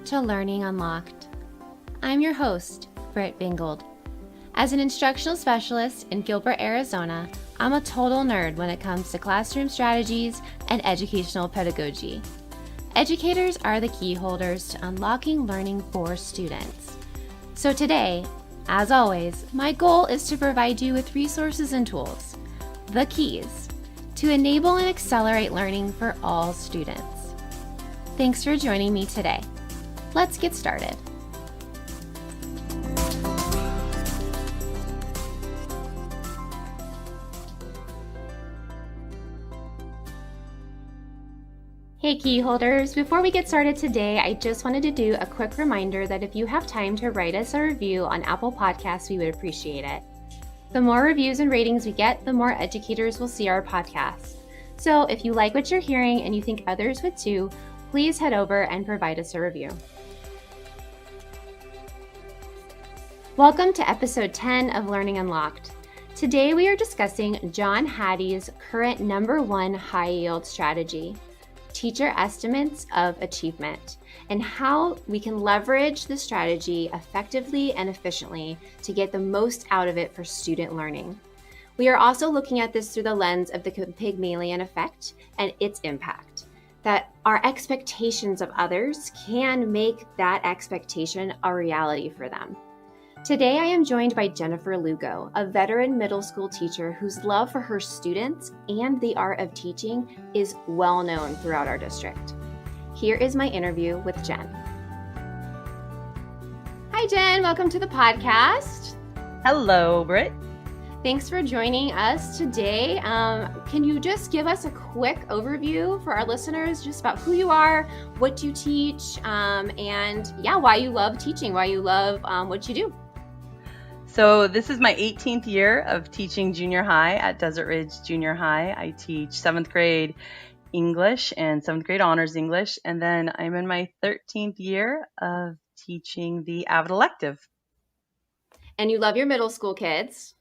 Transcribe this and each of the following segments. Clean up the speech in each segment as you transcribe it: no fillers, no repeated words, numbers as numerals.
to Learning Unlocked. I'm your host, Britt Bingold. As an instructional specialist in Gilbert, Arizona, I'm a total nerd when it comes to classroom strategies and educational pedagogy. Educators are the key holders to unlocking learning for students. So today, as always, my goal is to provide you with resources and tools, the keys, to enable and accelerate learning for all students. Thanks for joining me today. Let's get started. Hey key holders, before we get started today, I just wanted to do a quick reminder that if you have time to write us a review on Apple Podcasts, we would appreciate it. The more reviews and ratings we get, the more educators will see our podcast. So if you like what you're hearing and you think others would too, please head over and provide us a review. Welcome to episode 10 of Learning Unlocked. Today we are discussing John Hattie's current #1 high yield strategy, teacher estimates of achievement, and how we can leverage the strategy effectively and efficiently to get the most out of it for student learning. We are also looking at this through the lens of the Pygmalion Effect and its impact, that our expectations of others can make that expectation a reality for them. Today, I am joined by Jennifer Lugo, a veteran middle school teacher whose love for her students and the art of teaching is well known throughout our district. Here is my interview with Jen. Hi, Jen. Welcome to the podcast. Hello, Britt. Thanks for joining us today. Can you just give us a quick overview for our listeners just about who you are, what you teach, and why you love teaching, why you love what you do? So this is my 18th year of teaching junior high at Desert Ridge Junior High. I teach 7th grade English and 7th grade honors English. And then I'm in my 13th year of teaching the AVID elective. And you love your middle school kids.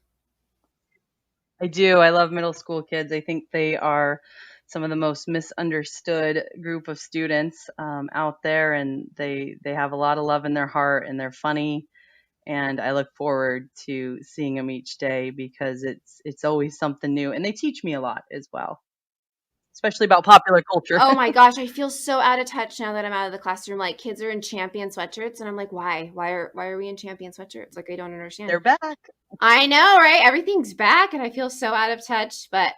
I do. I love middle school kids. I think they are some of the most misunderstood group of students out there. And they have a lot of love in their heart and they're funny. And I look forward to seeing them each day because it's always something new. And they teach me a lot as well, especially about popular culture. Oh my gosh, I feel so out of touch now that I'm out of the classroom. Like kids are in champion sweatshirts and I'm like, why? Why are we in champion sweatshirts? Like I don't understand. They're back. I know, right? Everything's back and I feel so out of touch. But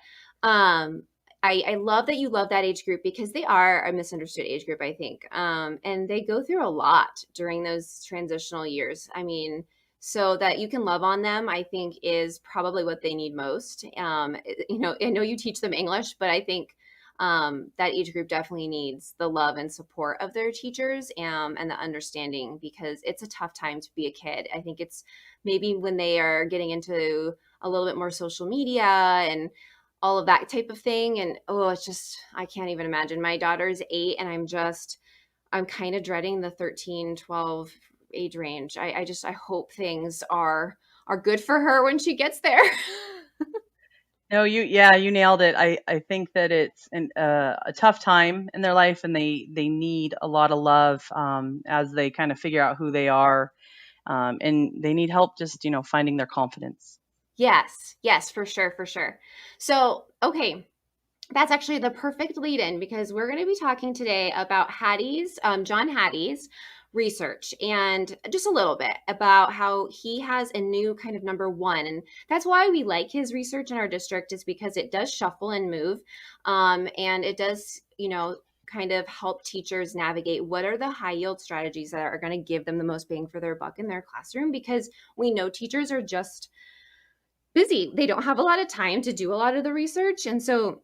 I love that you love that age group because they are a misunderstood age group, I think. And they go through a lot during those transitional years. I mean, so that you can love on them, I think is probably what they need most. I know you teach them English, but I think that age group definitely needs the love and support of their teachers and the understanding because it's a tough time to be a kid. I think it's maybe when they are getting into a little bit more social media and all of that type of thing. And it's just, I can't even imagine. My daughter's 8 and I'm kind of dreading the 13, 12 age range. I hope things are good for her when she gets there. No, you nailed it. I think that it's a tough time in their life and they need a lot of love as they kind of figure out who they are. And they need help just, finding their confidence. Yes, for sure. So, okay, that's actually the perfect lead in because we're going to be talking today about John Hattie's research and just a little bit about how he has a new kind of #1. And that's why we like his research in our district is because it does shuffle and move. And it does, kind of help teachers navigate what are the high yield strategies that are going to give them the most bang for their buck in their classroom, because we know teachers are just busy. They don't have a lot of time to do a lot of the research. And so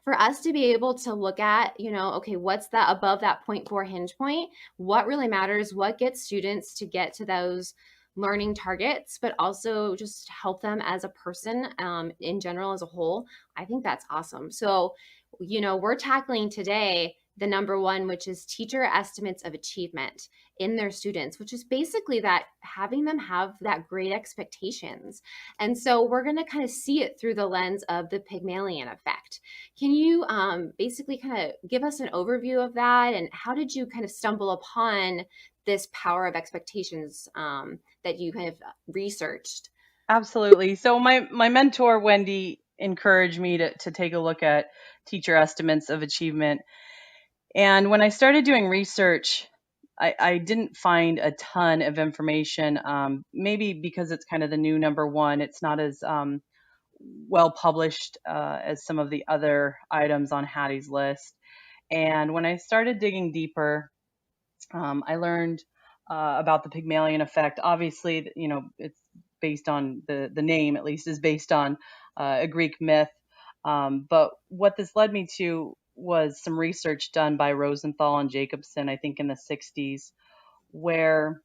for us to be able to look at, okay, what's that above that 0.4 hinge point? What really matters? What gets students to get to those learning targets, but also just help them as a person in general as a whole? I think that's awesome. So, we're tackling today the number one, which is teacher estimates of achievement in their students, which is basically that having them have that great expectations. And so we're going to kind of see it through the lens of the Pygmalion effect. Can you basically kind of give us an overview of that? And how did you kind of stumble upon this power of expectations that you kind of researched? Absolutely. So my mentor Wendy encouraged me to take a look at teacher estimates of achievement. And when I started doing research, I didn't find a ton of information. Maybe because it's kind of the new number one, it's not as well published as some of the other items on Hattie's list. And when I started digging deeper, I learned about the Pygmalion effect. Obviously, it's based on the name, at least, is based on a Greek myth. But what this led me to was some research done by Rosenthal and Jacobson, I think in the 60s, where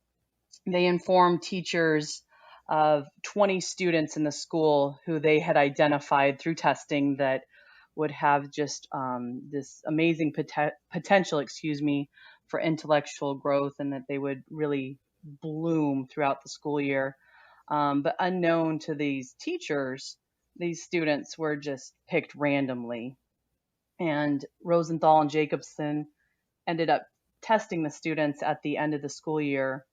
they informed teachers of 20 students in the school who they had identified through testing that would have just this amazing potential, for intellectual growth, and that they would really bloom throughout the school year. But unknown to these teachers, these students were just picked randomly. And Rosenthal and Jacobson ended up testing the students at the end of the school year,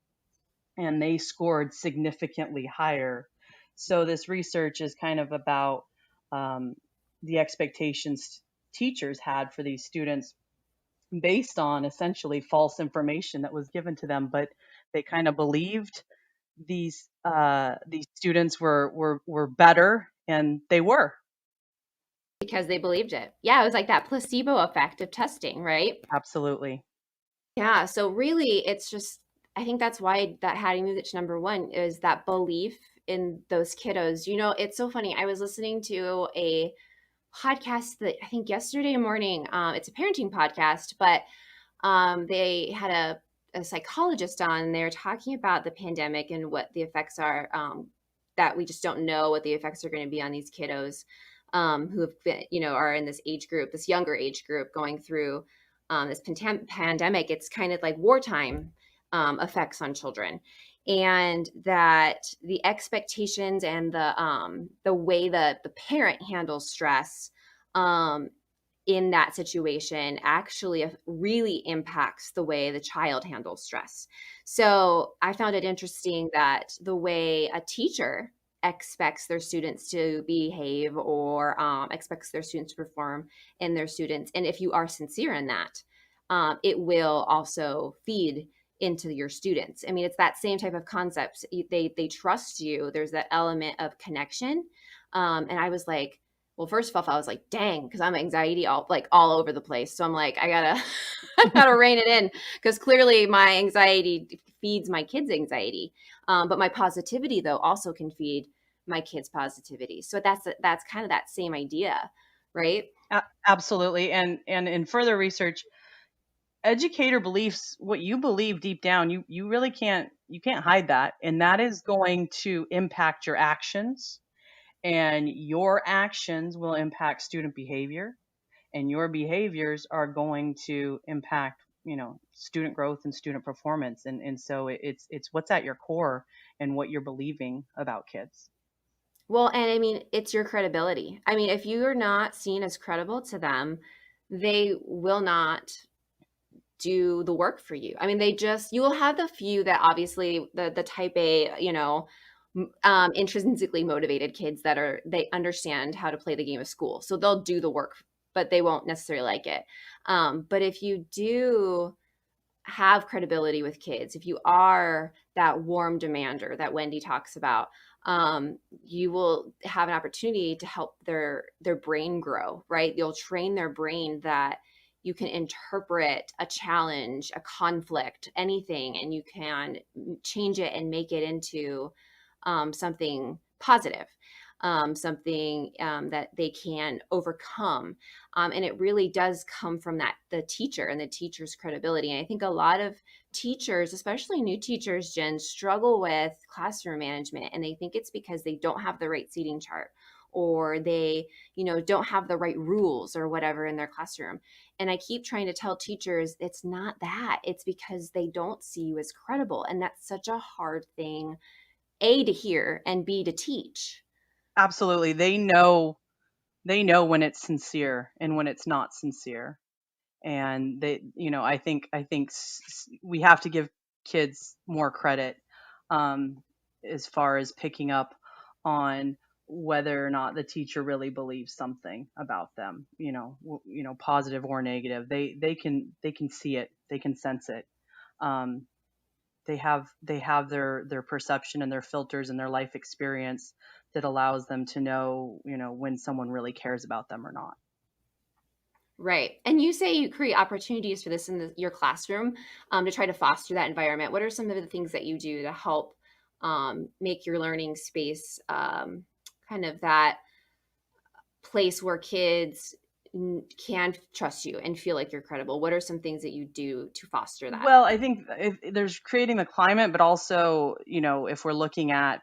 and they scored significantly higher. So this research is kind of about um, the expectations teachers had for these students based on essentially false information that was given to them, but they kind of believed these students were better, and they were. Because they believed it. Yeah, it was like that placebo effect of testing, right? Absolutely. Yeah, so really it's just I think that's why that Hattie moved it to number one is that belief in those kiddos. It's so funny. I was listening to a podcast that I think yesterday morning. It's a parenting podcast, but they had a psychologist on, and they were talking about the pandemic and what the effects are, that we just don't know what the effects are going to be on these kiddos who have been, are in this age group, this younger age group going through this pandemic. It's kind of like wartime effects on children, and that the expectations and the way that the parent handles stress in that situation actually really impacts the way the child handles stress. So I found it interesting that the way a teacher expects their students to behave or expects their students to perform in their students, and if you are sincere in that, it will also feed into your students. I mean, it's that same type of concept. They trust you. There's that element of connection. And I was like, well, first off, I was like, dang, because I'm anxiety all over the place. So I'm like, I gotta I gotta rein it in because clearly my anxiety feeds my kids' anxiety. But my positivity though also can feed my kids' positivity. So that's kind of that same idea, right? Absolutely. And in further research, educator beliefs, what you believe deep down, you really can't hide that, and that is going to impact your actions, and your actions will impact student behavior, and your behaviors are going to impact student growth and student performance, and so it's what's at your core and what you're believing about kids. Well, and I mean, it's your credibility. I mean, if you're not seen as credible to them, they will not do the work for you. I mean, you will have the few that obviously the type A, intrinsically motivated kids they understand how to play the game of school. So they'll do the work, but they won't necessarily like it. But if you do have credibility with kids, if you are that warm demander that Wendy talks about, you will have an opportunity to help their brain grow, right? You'll train their brain that you can interpret a challenge, a conflict, anything, and you can change it and make it into something positive. something that they can overcome. And it really does come from the teacher and the teacher's credibility. And I think a lot of teachers, especially new teachers, Jen, struggle with classroom management, and they think it's because they don't have the right seating chart, or they, don't have the right rules or whatever in their classroom. And I keep trying to tell teachers it's not that. It's because they don't see you as credible. And that's such a hard thing, A, to hear, and B, to teach. Absolutely. They know when it's sincere and when it's not sincere. And they, I think we have to give kids more credit, as far as picking up on whether or not the teacher really believes something about them, positive or negative. They can see it, they can sense it. um, they have their perception and their filters and their life experience that allows them to know, when someone really cares about them or not. Right. And you say you create opportunities for this in your classroom, to try to foster that environment. What are some of the things that you do to help make your learning space kind of that place where kids can trust you and feel like you're credible? What are some things that you do to foster that? Well, I think there's creating the climate, but also, if we're looking at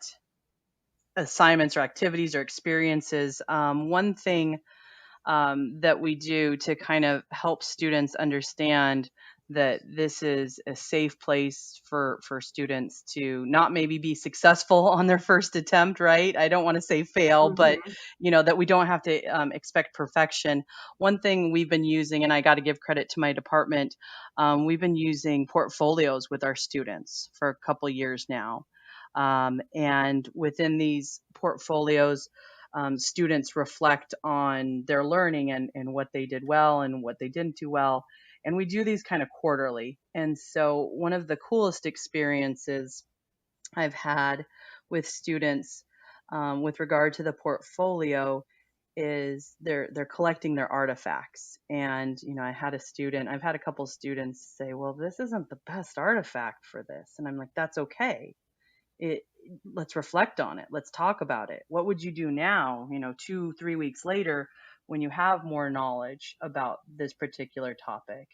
assignments or activities or experiences, one thing that we do to kind of help students understand that this is a safe place for students to not maybe be successful on their first attempt, right? I don't want to say fail, but Hmm. that we don't have to expect perfection. One thing we've been using, and I got to give credit to my department, we've been using portfolios with our students for a couple years now. And within these portfolios, students reflect on their learning and what they did well and what they didn't do well. And we do these kind of quarterly. And so one of the coolest experiences I've had with students, with regard to the portfolio, is they're collecting their artifacts. And I've had a couple students say, well, this isn't the best artifact for this. And I'm like, that's okay. it Let's reflect on it, let's talk about it. What would you do now, 2 3 weeks later, when you have more knowledge about this particular topic?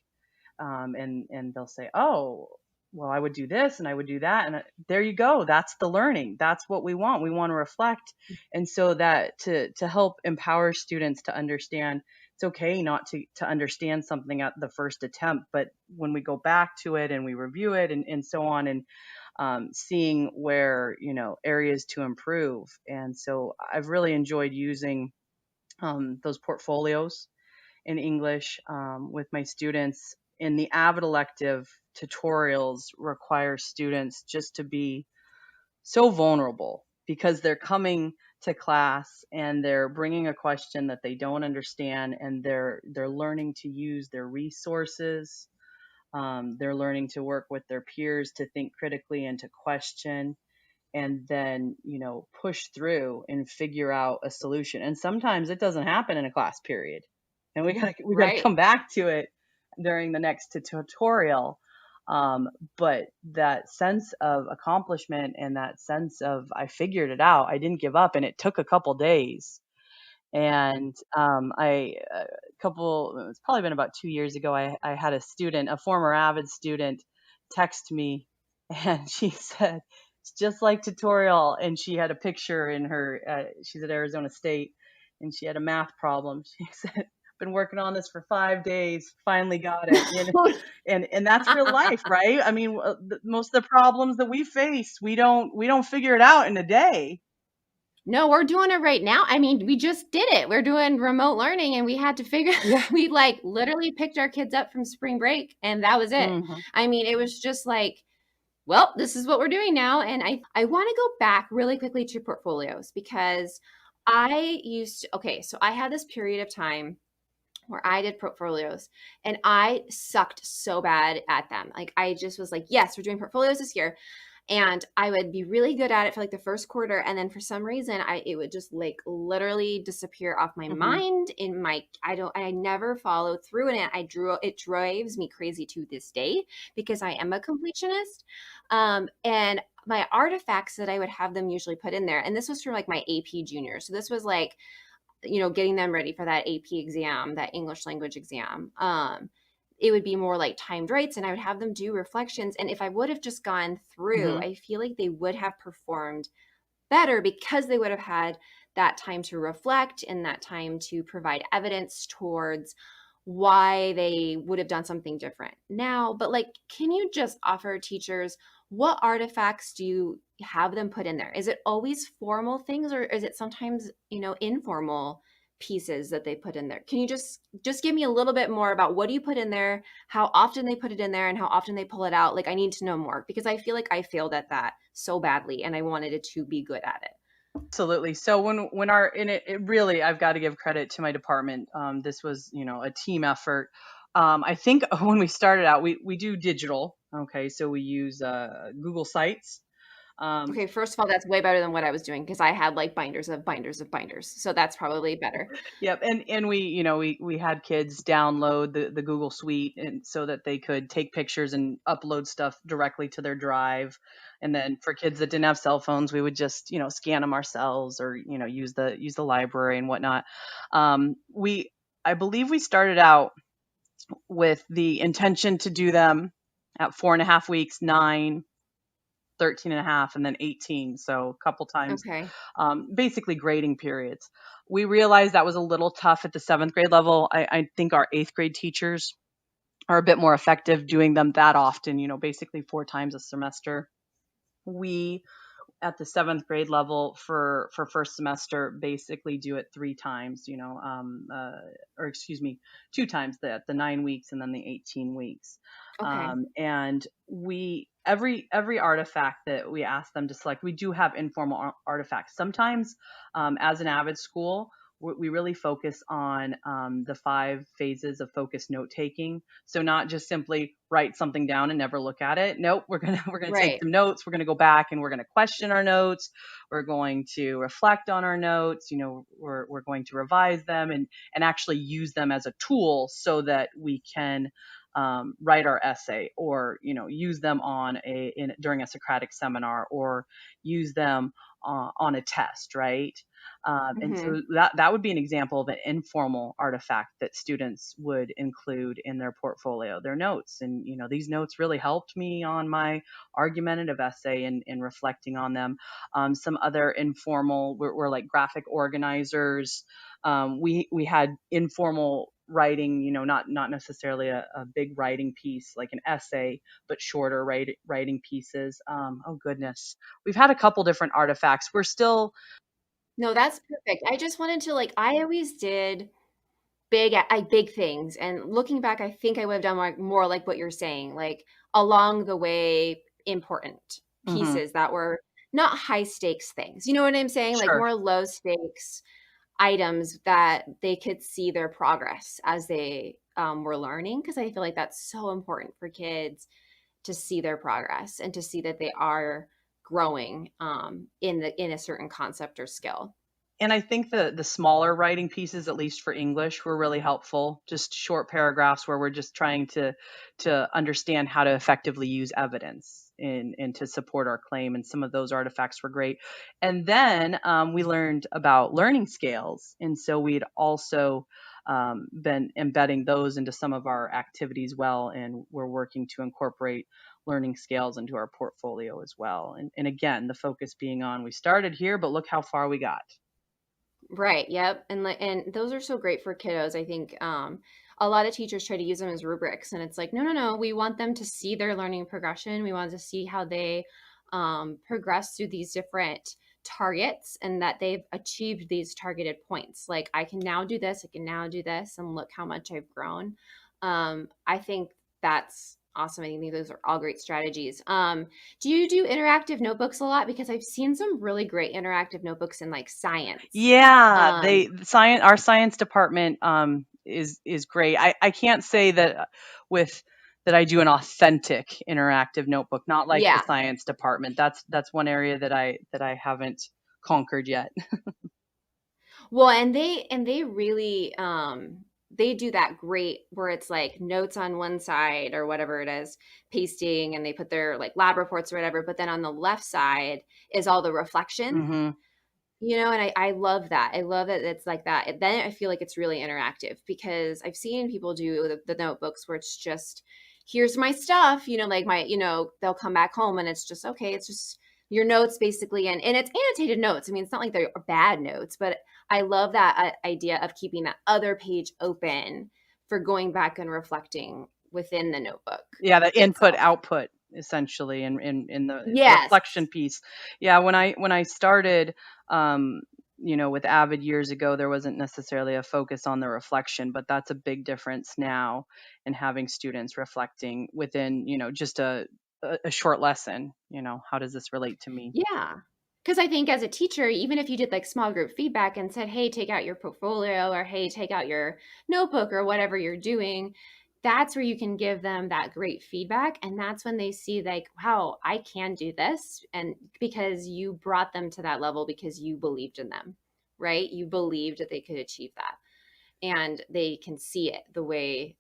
And they'll say, oh, well, I would do this and I would do that. And there you go, that's the learning, that's what we want to reflect. And so that to help empower students to understand it's okay not to understand something at the first attempt, but when we go back to it and we review it and so on, and seeing where, areas to improve. And so I've really enjoyed using those portfolios in English with my students. In the AVID elective, tutorials require students just to be so vulnerable because they're coming to class and they're bringing a question that they don't understand, and they're learning to use their resources. They're learning to work with their peers to think critically and to question, and then, push through and figure out a solution. And sometimes it doesn't happen in a class period, and we gotta Right. come back to it during the next tutorial. But that sense of accomplishment and that sense of I figured it out, I didn't give up, and it took a couple days. And a couple, it's probably been about 2 years ago, I had a student, a former AVID student, text me, and she said, it's just like tutorial. And she had a picture in her, she's at Arizona State, and she had a math problem. She said, been working on this for 5 days, finally got it. And that's real life, right? I mean, most of the problems that we face, we don't figure it out in a day. No, we're doing it right now. I mean, we just did it. We're doing remote learning, and we had to figure Yeah. we like literally picked our kids up from spring break, and that was it. Hmm. I mean, it was just like, well, this is what we're doing now. And I want to go back really quickly to portfolios because okay, so I had this period of time where I did portfolios and I sucked so bad at them. Like I just was like, yes, we're doing portfolios this year. and I would be really good at it for like the first quarter, and then for some reason it would just like literally disappear off my Hmm. mind. In my I never followed through in it. It drives me crazy to this day because I am a completionist. And my artifacts that I would have them usually put in there, and this was for like my AP junior, so this was like, getting them ready for that AP exam, that English language exam. It would be more like timed writes, and I would have them do reflections. And if I would have just gone through, Hmm. I feel like they would have performed better because they would have had that time to reflect and that time to provide evidence towards why they would have done something different now. But like, can you just offer teachers, what artifacts do you have them put in there? Is it always formal things, or is it sometimes, informal pieces that they put in there? Can you just give me a little bit more about what do you put in there, how often they put it in there, and how often they pull it out? Like, I need to know more because I feel like I failed at that so badly and I wanted it to be good at it. Absolutely. So when our in it, it really, I've got to give credit to my department. This was, a team effort. I think when we started out, we do digital. Okay, so we use Google Sites. Um, Okay, first of all, that's way better than what I was doing because I had like binders of binders of binders. So that's probably better. Yep, and we, we had kids download the Google Suite, and so that they could take pictures and upload stuff directly to their drive. And then for kids that didn't have cell phones, we would just, scan them ourselves, or use the library and whatnot. We I believe we started out with the intention to do them at 4.5 weeks, 9, 13 and a half, and then 18. So a couple times, Okay. basically grading periods. We realized that was a little tough at the seventh grade level. I think our eighth grade teachers are a bit more effective doing them that often, basically 4 times a semester. We at the seventh grade level for first semester basically do it 3 times, or excuse me, 2 times, the 9 weeks and then the 18 weeks. Okay. And we every artifact that we ask them to select, we do have informal artifacts sometimes. As an AVID school, we really focus on the 5 phases of focused note taking. So not just simply write something down and never look at it. Nope, we're gonna take Right. some notes. We're gonna go back and we're gonna question our notes. We're going to reflect on our notes. We're going to revise them and actually use them as a tool so that we can write our essay, or use them during a Socratic seminar, or use them on a test, right? And Hmm. so that would be an example of an informal artifact that students would include in their portfolio, their notes. And these notes really helped me on my argumentative essay and reflecting on them. Some other informal were like graphic organizers. We had informal writing, not necessarily a big writing piece like an essay, but shorter writing pieces. Oh goodness, we've had a couple different artifacts. We're still. No, that's perfect. I just wanted to like, I always did big things, and looking back, I think I would have done more like what you're saying, like along the way, important Mhm. pieces that were not high stakes things. You know what I'm saying? Like Sure. more low stakes items that they could see their progress as they were learning, because I feel like that's so important for kids to see their progress and to see that they are growing in a certain concept or skill. And I think the smaller writing pieces, at least for English, were really helpful. Just short paragraphs where we're just trying to understand how to effectively use evidence and to support our claim. And some of those artifacts were great. And then we learned about learning scales, and so we'd also been embedding those into some of our activities well, and we're working to incorporate learning scales into our portfolio as well. And again, the focus being on, we started here, but look how far we got. Right. Yep. And those are so great for kiddos. I think a lot of teachers try to use them as rubrics, and it's like, no, no, no. We want them to see their learning progression. We want to see how they progress through these different targets and that they've achieved these targeted points. Like, I can now do this. I can now do this, and look how much I've grown. I think that's awesome. I think those are all great strategies. Do you do interactive notebooks a lot? Because I've seen some really great interactive notebooks in like science. Yeah, Um, our science department is great. I can't say that with that I do an authentic interactive notebook, not like the Yeah. science department. That's one area that I haven't conquered yet. Well, and they really they do that great where it's like notes on one side or whatever it is, pasting, and they put their like lab reports or whatever, but then on the left side is all the reflection. Hmm. You know, and I love that. I love that it's like that. Then I feel like it's really interactive because I've seen people do the notebooks where it's just, here's my stuff, you know, like my, you know, they'll come back home and it's just, okay, it's just your notes basically. And it's annotated notes. I mean, it's not like they're bad notes, but I love that idea of keeping that other page open for going back and reflecting within the notebook Yeah, the input itself. output essentially in the Yes. reflection piece. Yeah, when I started um with Avid years ago, there wasn't necessarily a focus on the reflection, but that's a big difference now in having students reflecting within, just a short lesson. How does this relate to me? Yeah. Because I think as a teacher, even if you did like small group feedback and said, hey, take out your portfolio or hey, take out your notebook or whatever you're doing, that's where you can give them that great feedback. And that's when they see, like, wow, I can do this. And because you brought them to that level because you believed in them, right? You believed that they could achieve that. And they can see it the way,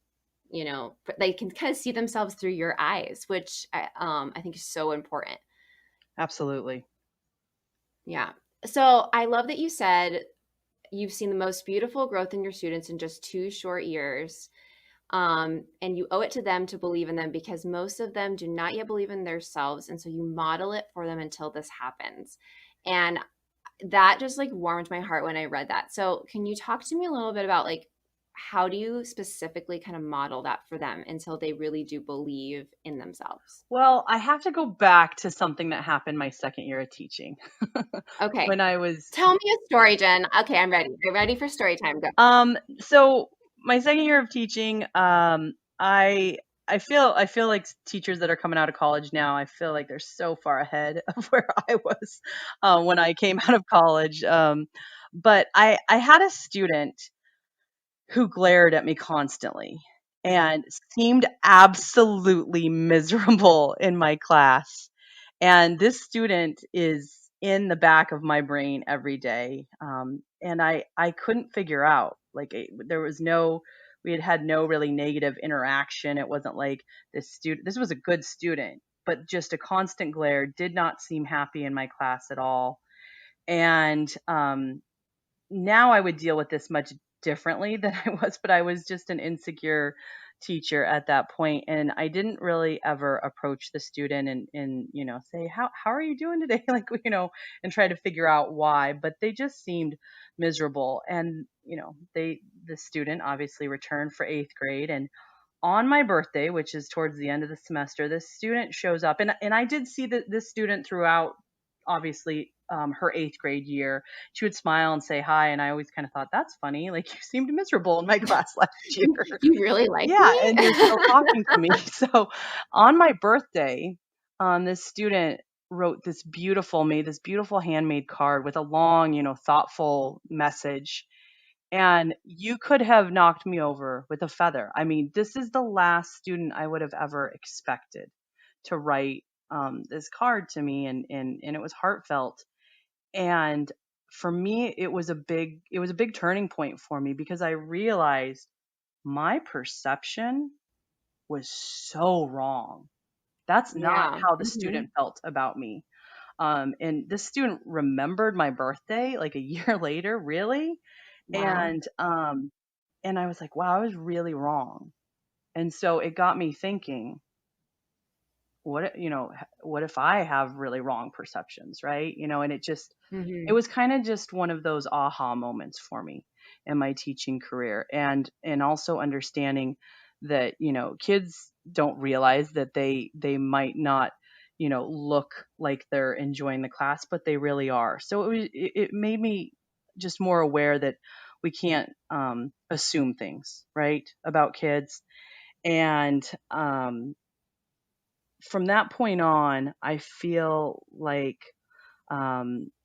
you know, they can kind of see themselves through your eyes, which I think is so important. Absolutely. Yeah. So I love that you said you've seen the most beautiful growth in your students in just 2 short years. And you owe it to them to believe in them because most of them do not yet believe in themselves. And so you model it for them until this happens. And that just like warmed my heart when I read that. So can you talk to me a little bit about like how do you specifically kind of model that for them until they really do believe in themselves? Well, I have to go back to something that happened my second year of teaching. Okay. When I was Tell me a story, Jen. Okay, I'm ready. I'm ready for story time. Go. So my second year of teaching, I feel like teachers that are coming out of college now, I feel like they're so far ahead of where I was when I came out of college. But I had a student who glared at me constantly and seemed absolutely miserable in my class. And this student is in the back of my brain every day. And I couldn't figure out, like, there was no, we had no really negative interaction. It wasn't like this was a good student, but just a constant glare, did not seem happy in my class at all. And now I would deal with this much differently than I was, but I was just an insecure teacher at that point, and I didn't really ever approach the student and say how are you doing today, like, and try to figure out why. But they just seemed miserable, and the student obviously returned for 8th grade, and on my birthday, which is towards the end of the semester, this student shows up, and I did see that this student throughout, obviously, her 8th grade year. She would smile and say hi, and I always kind of thought, that's funny. Like, you seemed miserable in my class last year. You really like Yeah, me? and you're still talking to me. So on my birthday, this student made this beautiful handmade card with a long, thoughtful message, and you could have knocked me over with a feather. I mean, this is the last student I would have ever expected to write this card to me, and it was heartfelt. And for me, it was a big turning point for me because I realized my perception was so wrong. That's not Yeah. how the Mhm. student felt about me. And this student remembered my birthday like a year later, really. Wow. And I was like, wow, I was really wrong. And so it got me thinking, what if I have really wrong perceptions, right? And it Mhm. was kind of just one of those aha moments for me in my teaching career, and also understanding that, kids don't realize that they might not, look like they're enjoying the class, but they really are. So it made me just more aware that we can't assume things, right, about kids. And from that point on, I feel like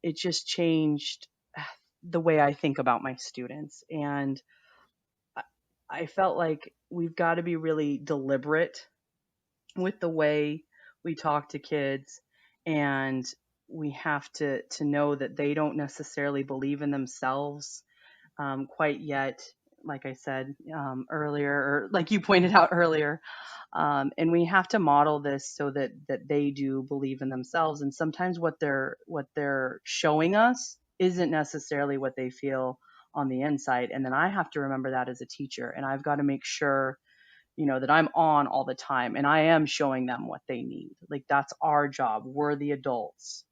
it just changed the way I think about my students. And I felt like we've got to be really deliberate with the way we talk to kids, and we have to know that they don't necessarily believe in themselves quite yet, like I said earlier, or like you pointed out earlier. And we have to model this so that they do believe in themselves. And sometimes what they're showing us isn't necessarily what they feel on the inside. And then I have to remember that as a teacher, and I've got to make sure that I'm on all the time and I am showing them what they need. Like, that's our job. We're the adults.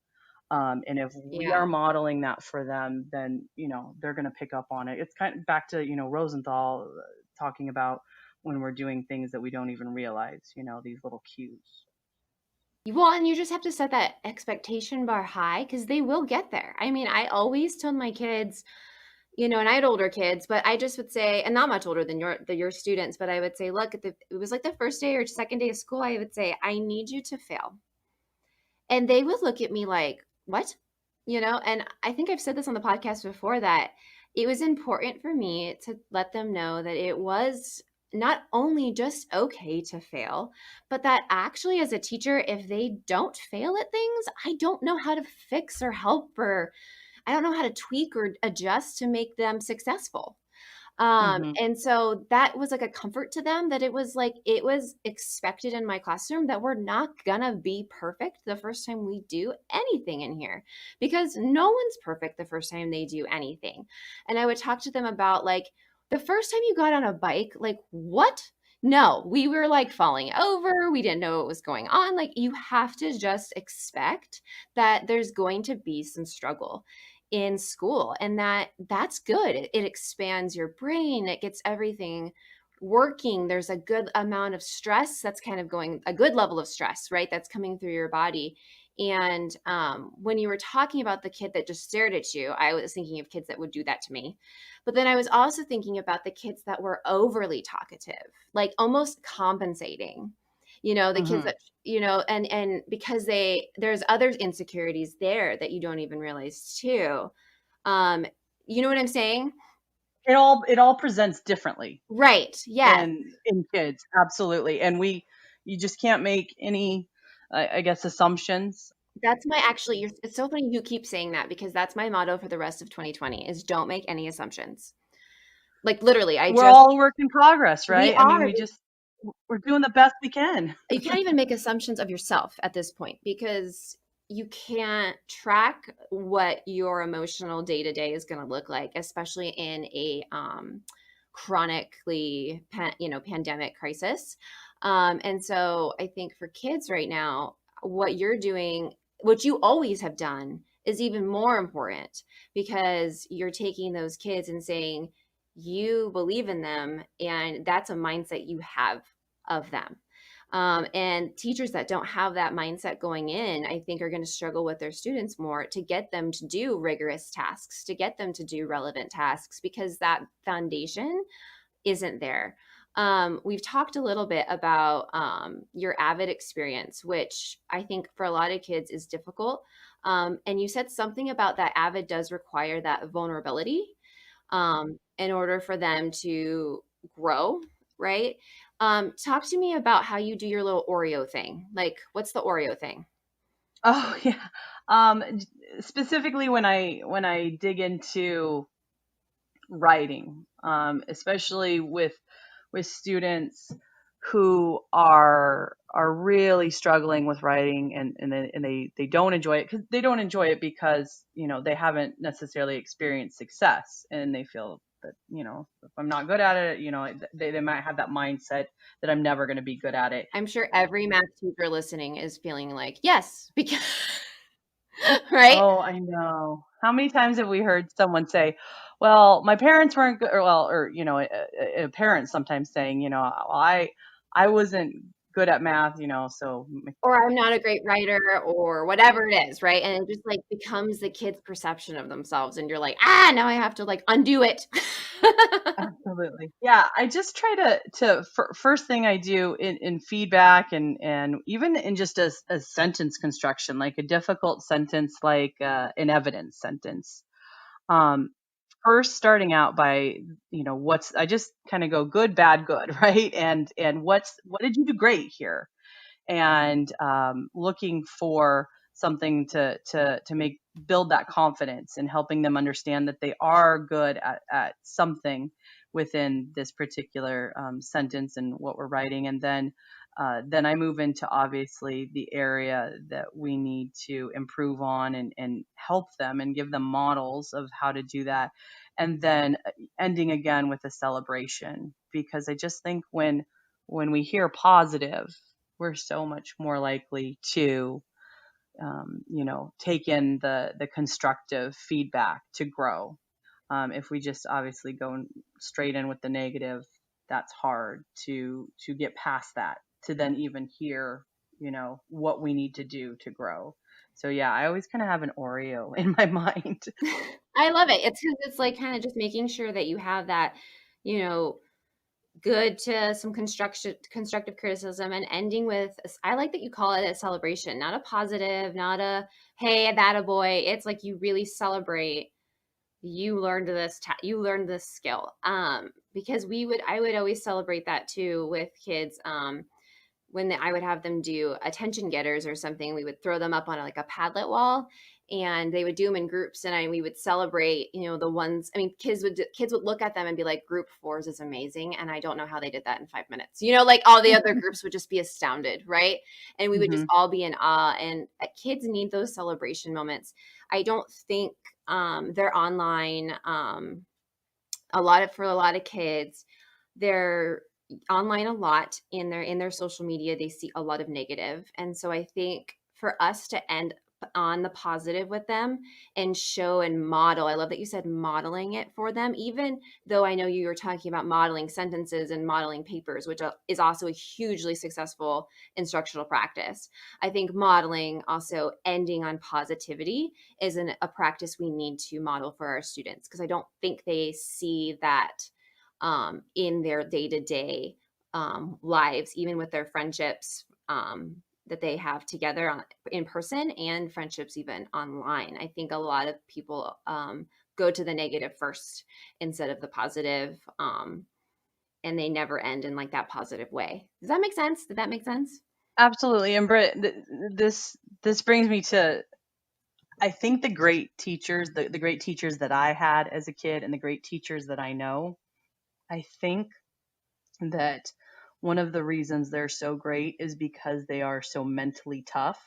And if we Yeah. are modeling that for them, then, they're going to pick up on it. It's kind of back to, Rosenthal talking about when we're doing things that we don't even realize, these little cues. Well, and you just have to set that expectation bar high because they will get there. I mean, I always told my kids, and I had older kids, but I just would say, and not much older than your students, but I would say, look, it was like the first day or second day of school, I would say, I need you to fail. And they would look at me like, what? And I think I've said this on the podcast before that it was important for me to let them know that it was not only just okay to fail, but that actually, as a teacher, if they don't fail at things, I don't know how to fix or help, or I don't know how to tweak or adjust to make them successful. Hmm. And so that was like a comfort to them, that it was like it was expected in my classroom that we're not gonna be perfect the first time we do anything in here, because no one's perfect the first time they do anything. And I would talk to them about, like, the first time you got on a bike, like, what? No, we were like falling over. We didn't know what was going on. Like, you have to just expect that there's going to be some struggle in school, and that's good. It expands your brain, it gets everything working. There's a good amount of stress that's kind of going, a good level of stress, right, that's coming through your body. And when you were talking about the kid that just stared at you, I was thinking of kids that would do that to me, but then I was also thinking about the kids that were overly talkative, like almost compensating, the kids Hmm. that, and because there's other insecurities there that you don't even realize too. um you know what I'm saying? It all presents differently Right, yes. in kids, absolutely. And you just can't make any, I guess, assumptions. That's my actually it's so funny you keep saying that, because that's my motto for the rest of 2020 is don't make any assumptions. Like, literally, I We're just all a work in progress, we right? I mean, are. we're doing the best we can. You can't even make assumptions of yourself at this point, because you can't track what your emotional day to day is going to look like, especially in a chronically pandemic crisis. And so I think for kids right now, what you're doing, what you always have done, is even more important, because you're taking those kids and saying you believe in them, and that's a mindset you have of them. And teachers that don't have that mindset going in, I think, are going to struggle with their students more to get them to do rigorous tasks, to get them to do relevant tasks, because that foundation isn't there. We've talked a little bit about your AVID experience, which I think for a lot of kids is difficult. And you said something about that AVID does require that vulnerability in order for them to grow, right? Talk to me about how you do your little Oreo thing. Like, what's the Oreo thing? Oh, yeah. Um, Specifically when I dig into writing, especially with students who are really struggling with writing, and they don't enjoy it, because they don't enjoy it because they haven't necessarily experienced success, and they feel that if I'm not good at it, they might have that mindset that I'm never going to be good at it. I'm sure every math teacher listening is feeling like, yes, because, right? Oh, I know. How many times have we heard someone say, "Well, my parents weren't good," or a parent sometimes saying, "Well, I wasn't good at math, so." Or I'm not a great writer, or whatever it is, right? And it just like becomes the kid's perception of themselves. And you're like, now I have to like undo it. Absolutely. Yeah, I just try first thing I do in feedback, and even in just a sentence construction, like a difficult sentence, like an evidence sentence. Um, First, starting out by, what's I just kind of go good, bad, good, right? And what did you do great here? and looking for something to make build that confidence, and helping them understand that they are good at something within this particular sentence and what we're writing. And then I move into obviously the area that we need to improve on, and help them and give them models of how to do that. And then ending again with a celebration, because I just think when we hear positive, we're so much more likely to take in the constructive feedback to grow. If we just obviously go straight in with the negative, that's hard to get past that, to then even hear what we need to do to grow. So yeah, I always kind of have an Oreo in my mind. I love it. It's 'cause it's like kind of just making sure that you have that, you know, good to some constructive criticism, and ending with I like that you call it a celebration, not a positive, not a hey, that a boy. It's like you really celebrate you learned this skill. Because I would always celebrate that too with kids. When I would have them do attention getters or something, we would throw them up on like a Padlet wall, and they would do them in groups, and we would celebrate, the ones. I mean, kids would look at them and be like, "Group fours is amazing," and I don't know how they did that in 5 minutes. Like all the other groups would just be astounded, right? And we would just Hmm. all be in awe. And kids need those celebration moments. I don't think they're online. For a lot of kids, they're online a lot in their social media. They see a lot of negative, and so I think for us to end on the positive with them and show and model. I love that you said modeling it for them, even though I know you were talking about modeling sentences and modeling papers, which is also a hugely successful instructional practice. I think modeling, also ending on positivity, is a practice we need to model for our students, because I don't think they see that in their day-to-day lives, even with their friendships that they have together in person, and friendships even online. I think a lot of people go to the negative first instead of the positive, and they never end in like that positive way. Does that make sense? Did that make sense? Absolutely. And Britt, this brings me to, I think, the great teachers, the great teachers that I had as a kid, and the great teachers that I know. I think that one of the reasons they're so great is because they are so mentally tough,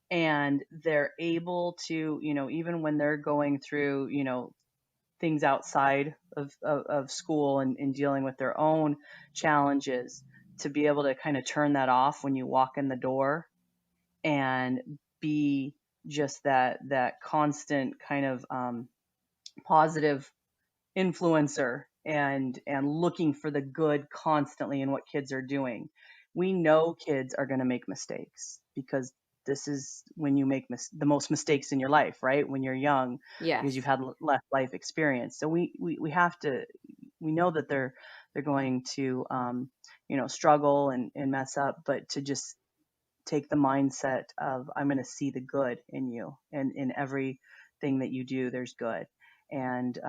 and they're able to, even when they're going through, things outside of school, and dealing with their own challenges, to be able to kind of turn that off when you walk in the door, and be just that constant kind of positive influencer, and looking for the good constantly in what kids are doing. We know kids are going to make mistakes, because this is when you make the most mistakes in your life, right? When you're young, because you've Yes. had less life experience. So we have to, we know that they're going to struggle and mess up, but to just take the mindset of, I'm going to see the good in you, and in everything that you do there's good. And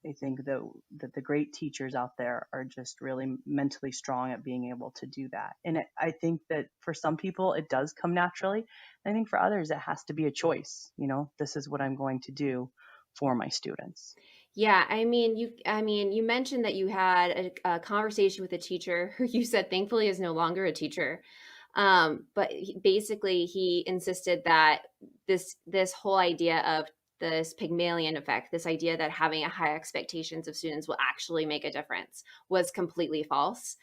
I think that the great teachers out there are just really mentally strong at being able to do that. And I think that for some people it does come naturally. I think for others it has to be a choice. This is what I'm going to do for my students. Yeah, you mentioned that you had a conversation with a teacher who you said thankfully is no longer a teacher. But basically, he insisted that this whole idea of this Pygmalion effect, this idea that having a high expectations of students will actually make a difference, was completely false.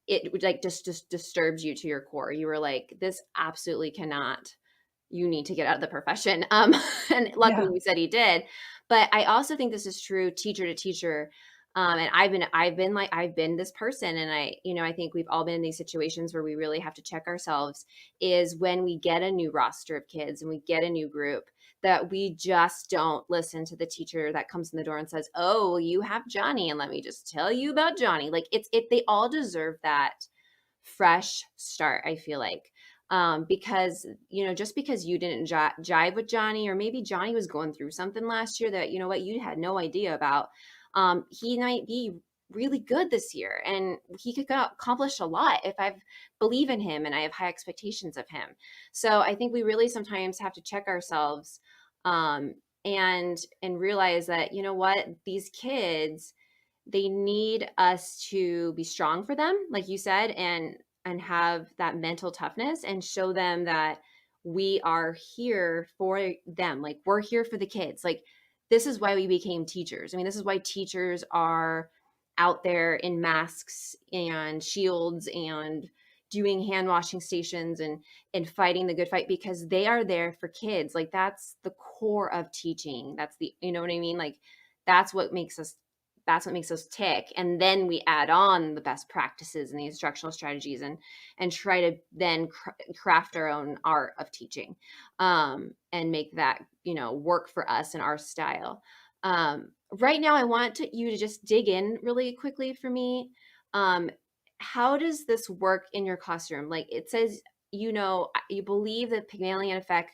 It like just disturbs you to your core. You were like, this absolutely cannot. You need to get out of the profession. And luckily, Yeah. you said he did. But I also think this is true teacher to teacher. And I've been this person, and I think we've all been in these situations where we really have to check ourselves. Is when we get a new roster of kids and we get a new group, that we just don't listen to the teacher that comes in the door and says, "Oh, well, you have Johnny, and let me just tell you about Johnny." Like they all deserve that fresh start, I feel like. Because just because you didn't jive with Johnny, or maybe Johnny was going through something last year that you had no idea about, he might be really good this year and he could accomplish a lot if I believe in him and I have high expectations of him. So I think we really sometimes have to check ourselves, and realize that, you know what, these kids, they need us to be strong for them, like you said, and have that mental toughness and show them that we are here for them. Like, we're here for the kids. Like, this is why we became teachers. I mean, this is why teachers are out there in masks and shields and doing hand washing stations and fighting the good fight, because they are there for kids. Like, that's the core of teaching. That's the, you know what I mean? Like, that's what makes us that's what makes us tick. And then we add on the best practices and the instructional strategies, and try to then craft our own art of teaching, and make that, work for us and our style. Right now I want you to just dig in really quickly for me. um, how does this work in your classroom? Like, it says, you believe that Pygmalion Effect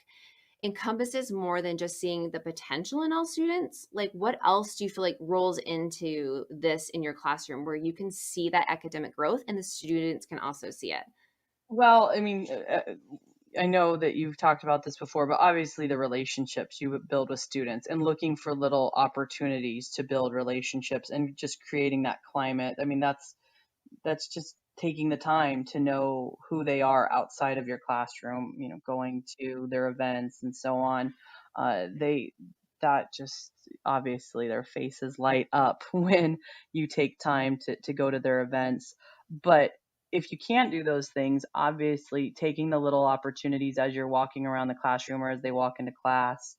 encompasses more than just seeing the potential in all students. Like, what else do you feel like rolls into this in your classroom where you can see that academic growth and the students can also see it? Well, I mean, I know that you've talked about this before, but obviously the relationships you would build with students and looking for little opportunities to build relationships and just creating that climate. I mean, that's just taking the time to know who they are outside of your classroom, going to their events and so on. They that just obviously their faces light up when you take time to go to their events. But if you can't do those things, obviously taking the little opportunities as you're walking around the classroom or as they walk into class.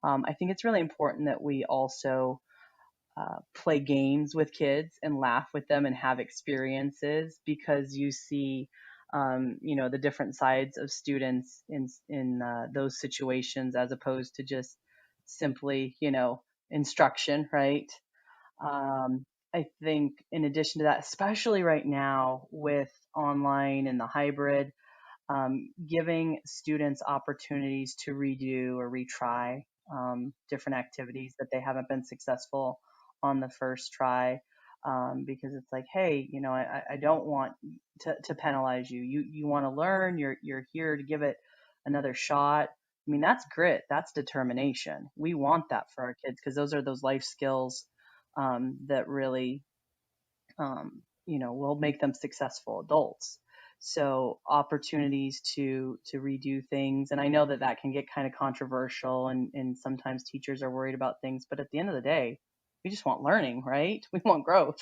I think it's really important that we also play games with kids and laugh with them and have experiences, because you see, the different sides of students in those situations, as opposed to just simply, instruction, right? I think in addition to that, especially right now with online and the hybrid, giving students opportunities to redo or retry different activities that they haven't been successful on the first try. Because it's like, hey, I don't want to penalize you. You want to learn. You're here to give it another shot. I mean, that's grit. That's determination. We want that for our kids, because those are those life skills that really will make them successful adults. So opportunities to redo things, and I know that that can get kind of controversial, and sometimes teachers are worried about things, but at the end of the day, we just want learning, right? We want growth.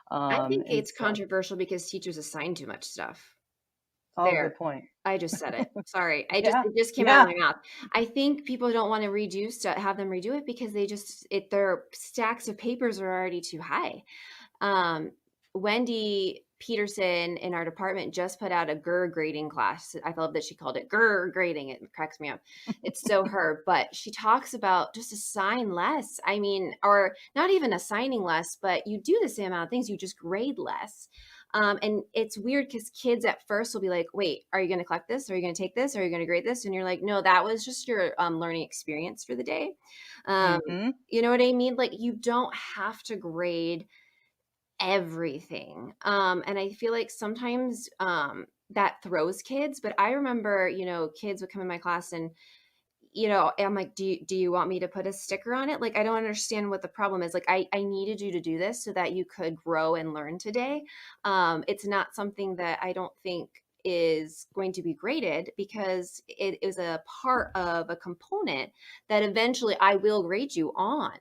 I think And it's so, controversial because teachers assign too much stuff. oh, There. good point. I just said it. Sorry. Yeah, It just came out of yeah, my mouth. I think people don't want to have them redo it because their stacks of papers are already too high. Um, Wendy Peterson in our department just put out a GER grading class. I love that she called it GER grading. It cracks me up. It's so her, but she talks about just assign less. I mean, or not even assigning less, but you do the same amount of things, you just grade less. And it's weird because kids at first will be like, wait, are you going to collect this? Are you going to take this? Are you going to grade this? And you're like, no, that was just your learning experience for the day. Um, hmm you know what I mean? Like, you don't have to grade everything. And I feel like sometimes that throws kids. But I remember, kids would come in my class and, I'm like, do you want me to put a sticker on it? Like, I don't understand what the problem is. Like, I needed you to do this so that you could grow and learn today. It's not something that I don't think is going to be graded because it is a part of a component that eventually I will grade you on.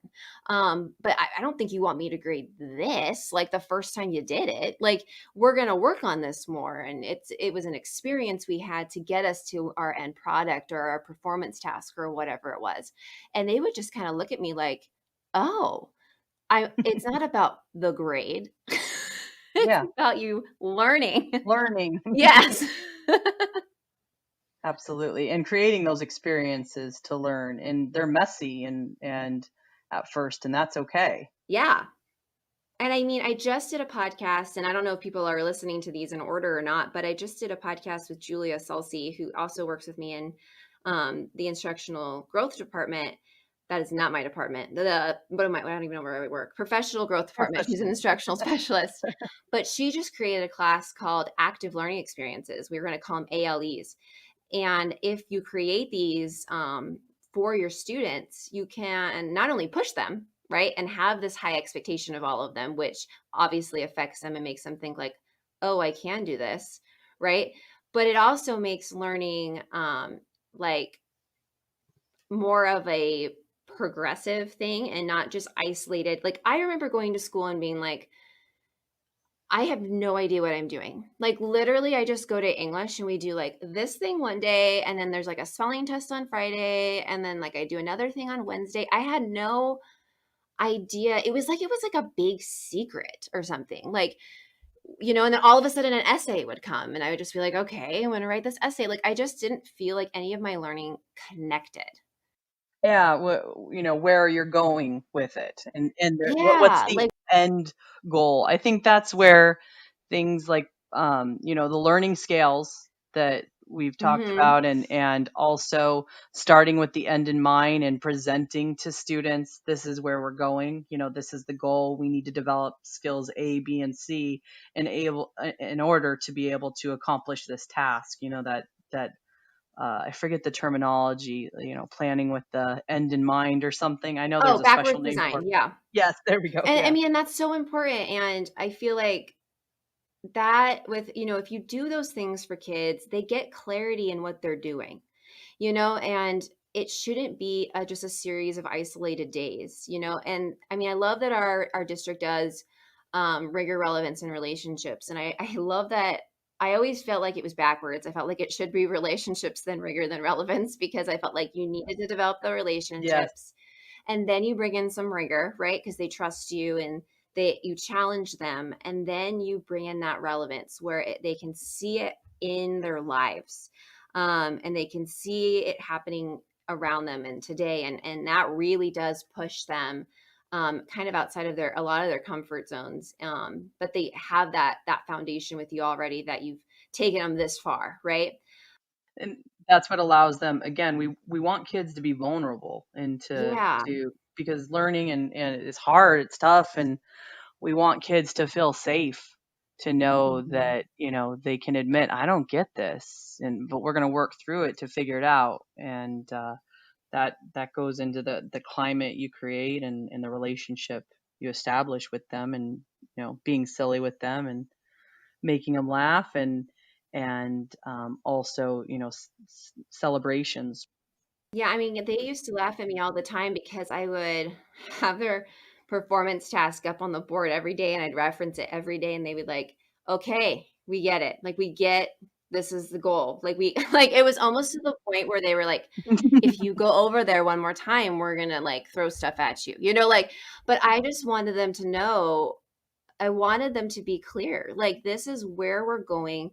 But I don't think you want me to grade this like the first time you did it. Like, we're going to work on this more, and it was an experience we had to get us to our end product or our performance task or whatever it was. And they would just kind of look at me like, oh, I it's not about the grade. It's yeah, about you learning. learning. Yes. Absolutely. And creating those experiences to learn, and they're messy and at first, and that's okay. Yeah. And I mean, I just did a podcast, and I don't know if people are listening to these in order or not, but I just did a podcast with Julia Salsi, who also works with me in the instructional growth department, that is not my department. What am I? I don't even know where I work. Professional growth department. She's an instructional specialist, but she just created a class called active learning experiences. We were going to call them ALEs. And if you create these for your students, you can not only push them, right, and have this high expectation of all of them, which obviously affects them and makes them think like, oh, I can do this, right? But it also makes learning like more of a progressive thing and not just isolated. Like I remember going to school and being like, I have no idea what I'm doing. Like literally I just go to English and we do like this thing one day and then there's like a spelling test on Friday and then like I do another thing on Wednesday. I had no idea. It was like a big secret or something. Like, and then all of a sudden an essay would come and I would just be like, okay, I'm going to write this essay. Like I just didn't feel like any of my learning connected. Yeah, where you're going with it, and what's Yeah, the like end goal. I think that's where things like the learning scales that we've talked mhm. about, and also starting with the end in mind and presenting to students, this is where we're going. This is the goal. We need to develop skills A, B, and C in order to be able to accomplish this task. That I forget the terminology, planning with the end in mind or something. I know there's Oh, a special backwards name for design. it. Yeah. Yes, there we go. And I Yeah. mean, that's so important. And I feel like that if you do those things for kids, they get clarity in what they're doing, and it shouldn't be just a series of isolated days, and I mean, I love that our district does rigor, relevance, and relationships. And I love that. I always felt like it was backwards. I felt like it should be relationships, then rigor, then relevance, because I felt like you needed to develop the Yes. relationships and then you bring in some rigor, right? Because they trust you and you challenge them, and then you bring in that relevance where they can see it in their lives, and they can see it happening around them and today, and that really does push them kind of outside of a lot of their comfort zones, but they have that foundation with you already, that you've taken them this far, right? And that's what allows them, again, we want kids to be vulnerable and Yeah. to because learning and it's hard, it's tough, and we want kids to feel safe, to know Mhm. that they can admit, I don't get this, but we're going to work through it to figure it out. And that goes into the climate you create, and the relationship you establish with them, and being silly with them and making them laugh, and also celebrations. Yeah, I mean, they used to laugh at me all the time because I would have their performance task up on the board every day and I'd reference it every day and they would like, "Okay, we get it. Like we get this is the goal." Like we like it was almost to the point where they were like, "If you go over there one more time, we're going to like throw stuff at you." Like, but I just wanted them to know, I wanted them to be clear. Like this is where we're going.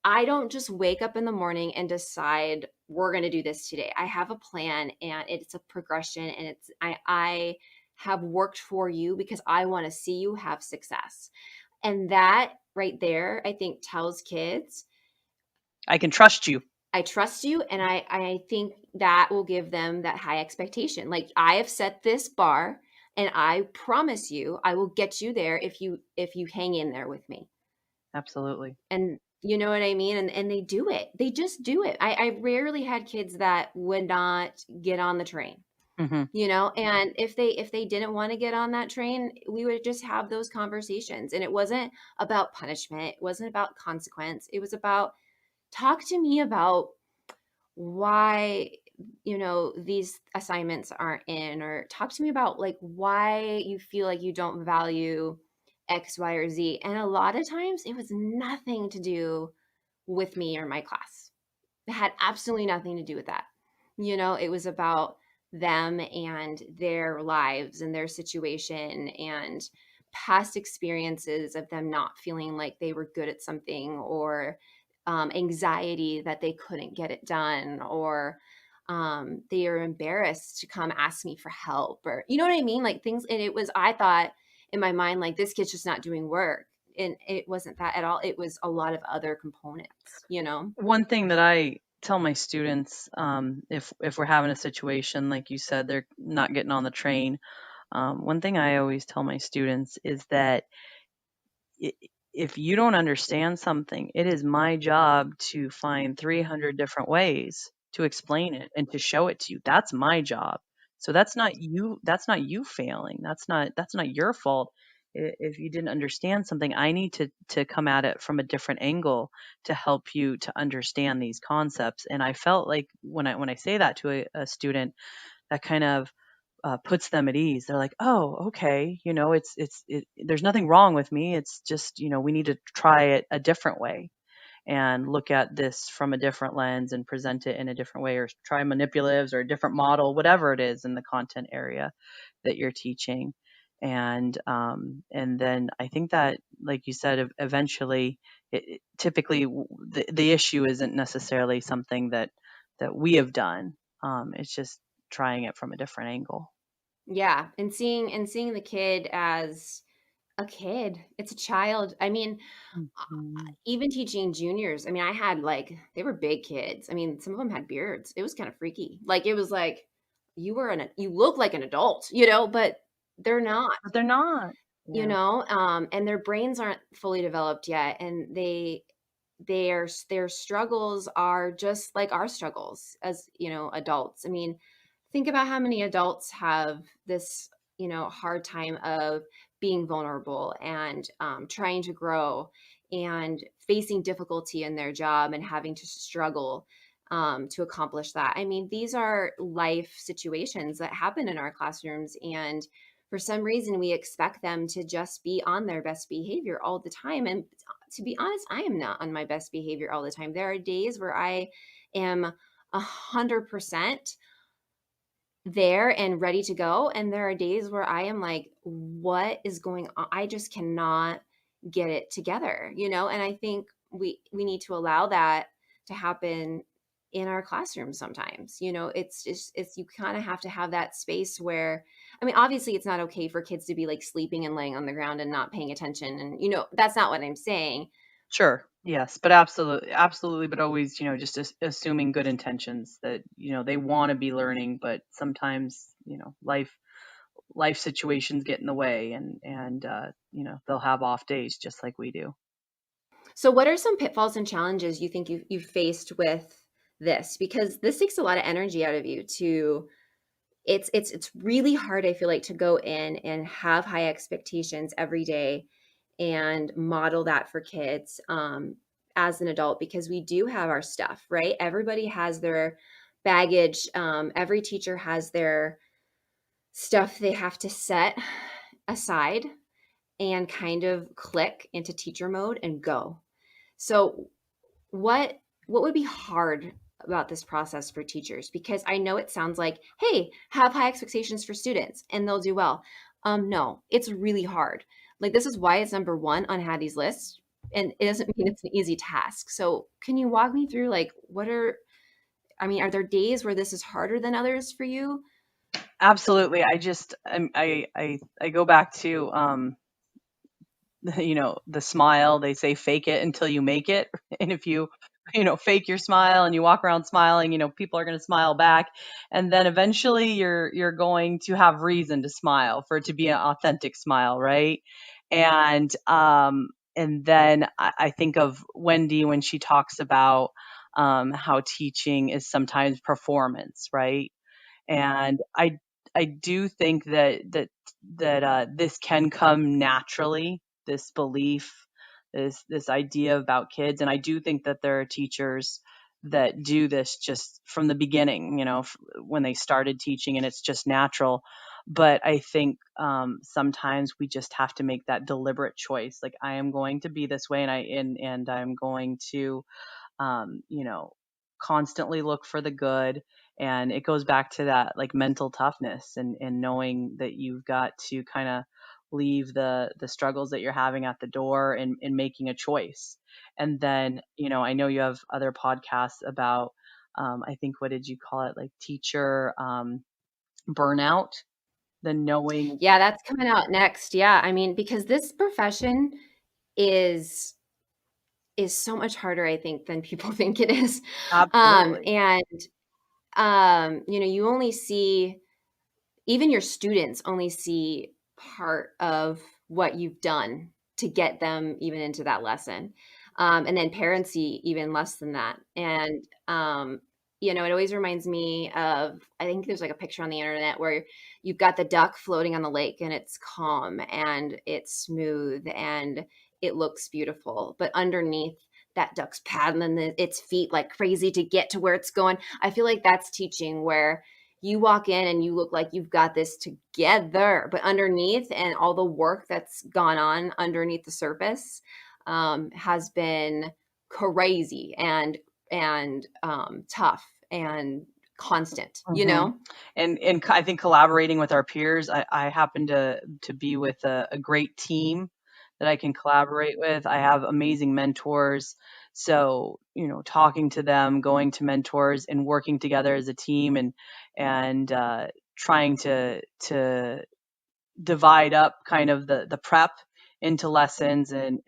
I don't just wake up in the morning and decide we're going to do this today. I have a plan and it's a progression, and I have worked for you because I want to see you have success. And that right there, I think tells kids, I can trust you. I trust you, and I think that will give them that high expectation. Like I have set this bar and I promise you I will get you there if you hang in there with me. Absolutely. And you know what I mean? And they do it. They just do it. I rarely had kids that would not get on the train, Hmm. and if they didn't want to get on that train, we would just have those conversations. And it wasn't about punishment. It wasn't about consequence. It was about, talk to me about why these assignments aren't in, or talk to me about like why you feel like you don't value X, Y, or Z. And a lot of times it was nothing to do with me or my class. It had absolutely nothing to do with that. It was about them and their lives and their situation and past experiences of them not feeling like they were good at something, or anxiety that they couldn't get it done, or they are embarrassed to come ask me for help, or you know what I mean? Like things. And I thought in my mind, like, this kid's just not doing work. And it wasn't that at all. It was a lot of other components. One thing that I tell my students, if we're having a situation like you said, they're not getting on the train. One thing I always tell my students is that i- if you don't understand something, it is my job to find 300 different ways to explain it and to show it to you. That's my job. So that's not you failing. That's not your fault. If you didn't understand something, I need to come at it from a different angle to help you to understand these concepts. And I felt like when I say that to a student, that kind of puts them at ease. They're like, "Oh, okay, there's nothing wrong with me. It's just, we need to try it a different way and look at this from a different lens and present it in a different way, or try manipulatives or a different model, whatever it is in the content area that you're teaching." And then I think that, like you said, eventually, typically the issue isn't necessarily something that we have done. It's just trying it from a different angle. Yeah, and seeing the kid as a kid. It's a child. I mean, Mhm. even teaching juniors, I mean, I had like they were big kids. I mean, some of them had beards. It was kind of freaky. Like it was like you look like an adult, but they're not, But they're not. Yeah. and their brains aren't fully developed yet, and their struggles are just like our struggles as adults. I mean, think about how many adults have this hard time of being vulnerable and trying to grow and facing difficulty in their job and having to struggle to accomplish that. I mean, these are life situations that happen in our classrooms, and for some reason we expect them to just be on their best behavior all the time. And to be honest, I am not on my best behavior all the time. There are days where I am 100% there and ready to go, and there are days where I am like, what is going on? I just cannot get it together, and I think we need to allow that to happen in our classrooms sometimes. It's you kind of have to have that space where, I mean, obviously it's not okay for kids to be like sleeping and laying on the ground and not paying attention, and that's not what I'm saying. Sure. Yes, but absolutely, absolutely, but always, just assuming good intentions that, they want to be learning, but sometimes, life situations get in the way, and they'll have off days just like we do. So, what are some pitfalls and challenges you think you've faced with this? Because this takes a lot of energy out of you to. It's really hard. I feel like to go in and have high expectations every day and model that for kids as an adult, because we do have our stuff, right? Everybody has their baggage. Every teacher has their stuff they have to set aside and kind of click into teacher mode and go. So what would be hard about this process for teachers? Because I know it sounds like, hey, have high expectations for students and they'll do well. No, it's really hard. Like this is why it's number one on Hattie's list, and it doesn't mean it's an easy task. So can you walk me through like are there days where this is harder than others for you? Absolutely. I go back to, the smile. They say fake it until you make it. And if you, fake your smile and you walk around smiling, people are going to smile back. And then eventually you're going to have reason to smile for it to be an authentic smile, right? And and then I think of Wendy when she talks about how teaching is sometimes performance, right? And I do think that this can come naturally, this belief, this idea about kids, and I do think that there are teachers that do this just from the beginning, when they started teaching, and it's just natural. But I think sometimes we just have to make that deliberate choice. Like, I am going to be this way, and I'm going to um, you know, constantly look for the good. And it goes back to that like mental toughness, and knowing that you've got to kind of leave the struggles that you're having at the door, and making a choice. And then, I know you have other podcasts about, I think, what did you call it? Like teacher burnout, the knowing. Yeah, that's coming out next. Yeah, I mean, because this profession is is so much harder, I think, than people think it is. Absolutely. And you only see, even your students only see part of what you've done to get them even into that lesson. And then parents see even less than that. And, it always reminds me of, I think there's like a picture on the internet where you've got the duck floating on the lake and it's calm and it's smooth and it looks beautiful. But underneath, that duck's paddling its feet like crazy to get to where it's going. I feel like that's teaching, where you walk in and you look like you've got this together, but underneath, and all the work that's gone on underneath the surface has been crazy and tough and constant, hmm and I think collaborating with our peers, I happen to be with a great team that I can collaborate with. I have amazing mentors. So, talking to them, going to mentors and working together as a team and trying to divide up kind of the prep into lessons and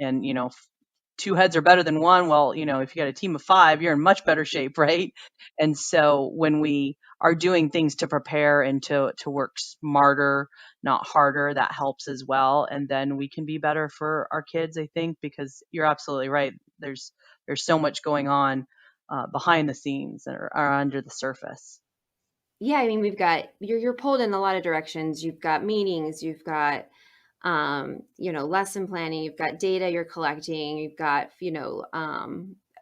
two heads are better than one. Well, if you got a team of five, you're in much better shape, right? And so when we are doing things to prepare and to work smarter, not harder, that helps as well. And then we can be better for our kids, I think, because you're absolutely right. There's so much going on behind the scenes or under the surface. Yeah, I mean, we've got, you're pulled in a lot of directions. You've got meetings, you've got lesson planning, you've got data you're collecting, you've got,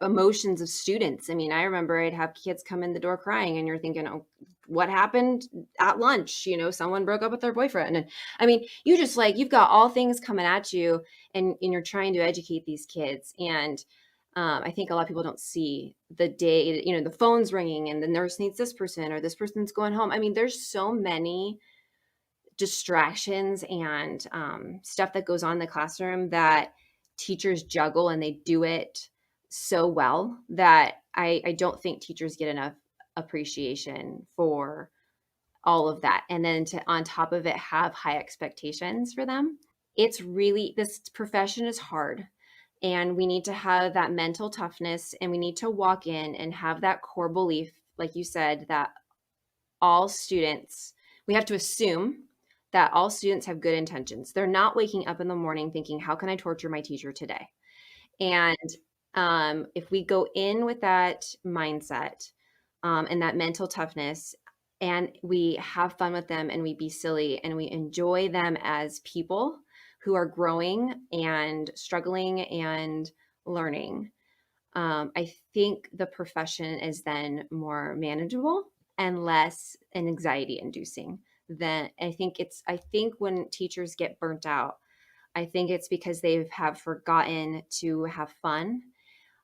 emotions of students. I mean, I remember I'd have kids come in the door crying and you're thinking, oh, what happened at lunch? Someone broke up with their boyfriend. And I mean, you just like, you've got all things coming at you, and you're trying to educate these kids. And I think a lot of people don't see the day, the phone's ringing and the nurse needs this person or this person's going home. I mean, there's so many distractions and stuff that goes on in the classroom that teachers juggle, and they do it so well that I don't think teachers get enough appreciation for all of that. And then to, on top of it, have high expectations for them. It's really, this profession is hard, and we need to have that mental toughness, and we need to walk in and have that core belief, like you said, that all students, we have to assume that all students have good intentions. They're not waking up in the morning thinking, how can I torture my teacher today? And if we go in with that mindset and that mental toughness, and we have fun with them and we be silly and we enjoy them as people who are growing and struggling and learning, I think the profession is then more manageable and less anxiety inducing. Then I think when teachers get burnt out, I think it's because they have forgotten to have fun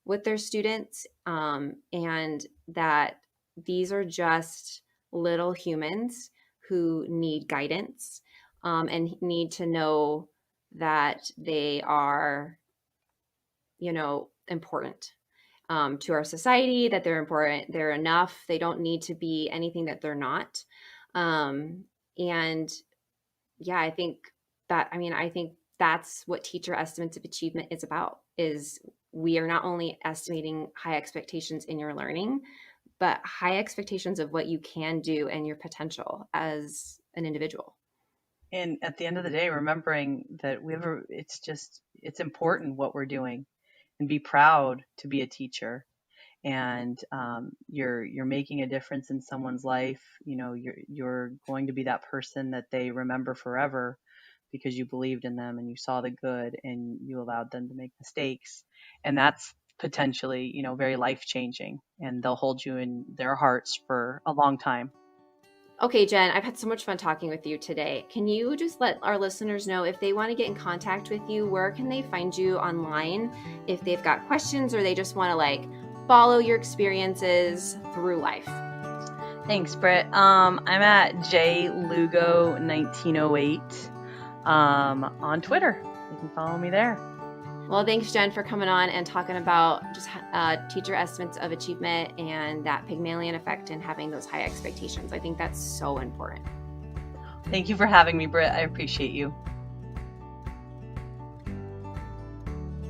with their students, and that these are just little humans who need guidance, and need to know that they are, important to our society, that they're important, they're enough, they don't need to be anything that they're not. And yeah, I think that's what teacher estimates of achievement is about, is we are not only estimating high expectations in your learning, but high expectations of what you can do and your potential as an individual. And at the end of the day, remembering that it's important what we're doing, and be proud to be a teacher. And you're making a difference in someone's life. You're going to be that person that they remember forever because you believed in them and you saw the good and you allowed them to make mistakes. And that's potentially, very life changing, and they'll hold you in their hearts for a long time. Okay, Jen, I've had so much fun talking with you today. Can you just let our listeners know, if they want to get in contact with you, where can they find you online if they've got questions or they just want to follow your experiences through life? Thanks, Britt. I'm at jlugo1908 on Twitter. You can follow me there. Well, thanks, Jen, for coming on and talking about just teacher estimates of achievement and that Pygmalion effect and having those high expectations. I think that's so important. Thank you for having me, Britt. I appreciate you.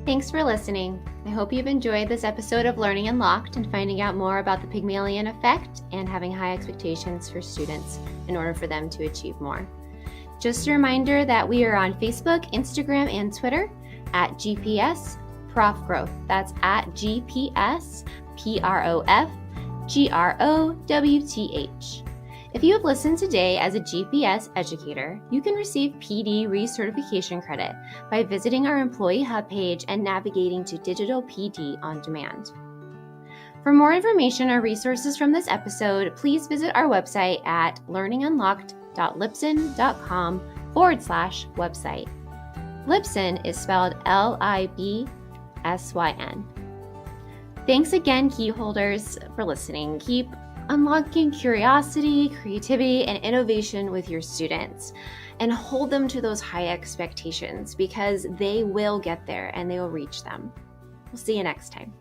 Thanks for listening. I hope you've enjoyed this episode of Learning Unlocked and finding out more about the Pygmalion Effect and having high expectations for students in order for them to achieve more. Just a reminder that we are on Facebook, Instagram, and Twitter at GPS Prof Growth. That's at GPS PROF GROWTH. If you have listened today as a GPS educator, you can receive PD recertification credit by visiting our Employee Hub page and navigating to Digital PD on Demand. For more information or resources from this episode, please visit our website at learningunlocked.libsyn.com/website. Libsyn is spelled LIBSYN. Thanks again, key holders, for listening. Keep unlocking curiosity, creativity, and innovation with your students, and hold them to those high expectations because they will get there and they will reach them. We'll see you next time.